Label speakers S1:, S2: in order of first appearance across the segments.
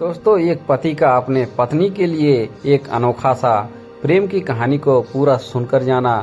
S1: दोस्तों, एक पति का अपने पत्नी के लिए एक अनोखा सा प्रेम की कहानी को पूरा सुनकर जाना।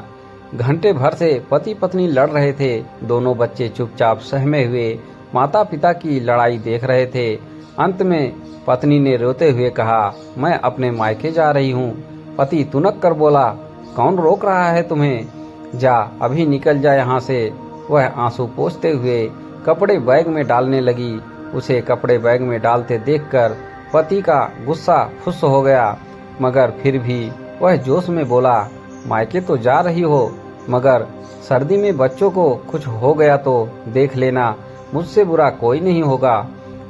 S1: घंटे भर से पति पत्नी लड़ रहे थे। दोनों बच्चे चुपचाप सहमे हुए माता पिता की लड़ाई देख रहे थे। अंत में पत्नी ने रोते हुए कहा, मैं अपने मायके जा रही हूँ। पति तुनक कर बोला, कौन रोक रहा है तुम्हें? जा, अभी निकल जा यहाँ से। वह आंसू पोंछते हुए कपड़े बैग में डालने लगी। उसे कपड़े बैग में डालते देखकर पति का गुस्सा फुस हो गया, मगर फिर भी वह जोश में बोला, मायके तो जा रही हो, मगर सर्दी में बच्चों को कुछ हो गया तो देख लेना, मुझसे बुरा कोई नहीं होगा।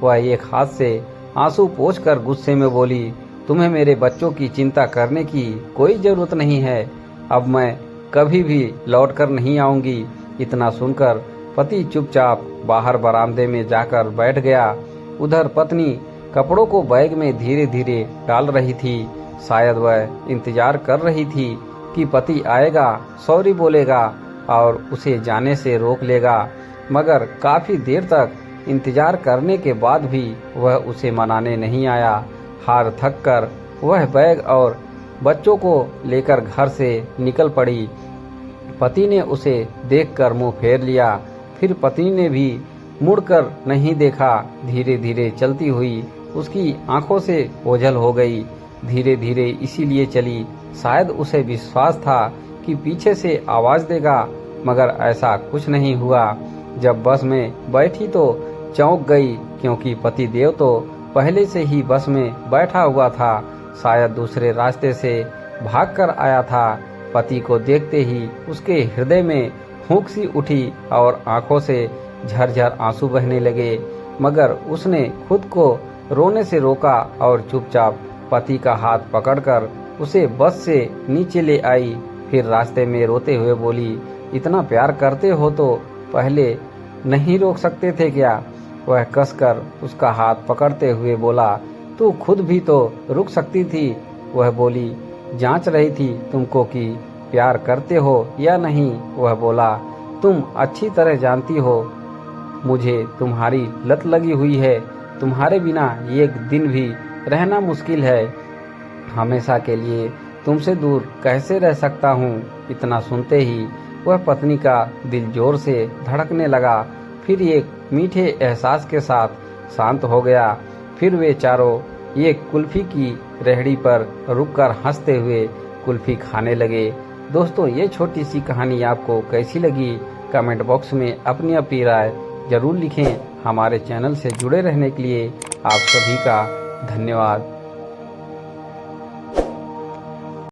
S1: वह एक हाथ से आंसू पोंछकर गुस्से में बोली, तुम्हें मेरे बच्चों की चिंता करने की कोई जरूरत नहीं है। अब मैं कभी भी लौट कर नहीं आऊंगी। इतना सुनकर पति चुपचाप बाहर बरामदे में जाकर बैठ गया। उधर पत्नी कपड़ों को बैग में धीरे धीरे डाल रही थी। शायद वह इंतजार कर रही थी कि पति आएगा, सॉरी बोलेगा और उसे जाने से रोक लेगा, मगर काफी देर तक इंतजार करने के बाद भी वह उसे मनाने नहीं आया। हार थक कर वह बैग और बच्चों को लेकर घर से निकल पड़ी। पति ने उसे देखकर मुंह फेर लिया। फिर पत्नी ने भी मुड़कर नहीं देखा। धीरे धीरे चलती हुई उसकी आंखों से ओझल हो गई। धीरे धीरे इसीलिए चली, शायद उसे विश्वास था कि पीछे से आवाज देगा, मगर ऐसा कुछ नहीं हुआ। जब बस में बैठी तो चौंक गई, क्योंकि पति देव तो पहले से ही बस में बैठा हुआ था। शायद दूसरे रास्ते से भागकर आया था। पति को देखते ही उसके हृदय में फूंक सी उठी और आंखों से झरझर आंसू बहने लगे, मगर उसने खुद को रोने से रोका और चुपचाप पति का हाथ पकड़कर उसे बस से नीचे ले आई। फिर रास्ते में रोते हुए बोली, इतना प्यार करते हो तो पहले नहीं रोक सकते थे क्या? वह कसकर उसका हाथ पकड़ते हुए बोला, तू खुद भी तो रुक सकती थी। वह बोली, जांच रही थी तुमको कि प्यार करते हो या नहीं। वह बोला, तुम अच्छी तरह जानती हो मुझे तुम्हारी लत लगी हुई है। तुम्हारे बिना एक दिन भी रहना मुश्किल है। हमेशा के लिए तुमसे दूर कैसे रह सकता हूँ। इतना सुनते ही वह पत्नी का दिल जोर से धड़कने लगा। फिर एक मीठे एहसास के साथ शांत हो गया। फिर वे चारों एक कुल्फी की रेहड़ी पर रुककर हंसते हुए कुल्फी खाने लगे। दोस्तों, ये छोटी सी कहानी आपको कैसी लगी? कमेंट बॉक्स में अपनी राय जरूर लिखें। हमारे चैनल से जुड़े रहने के लिए आप सभी का धन्यवाद।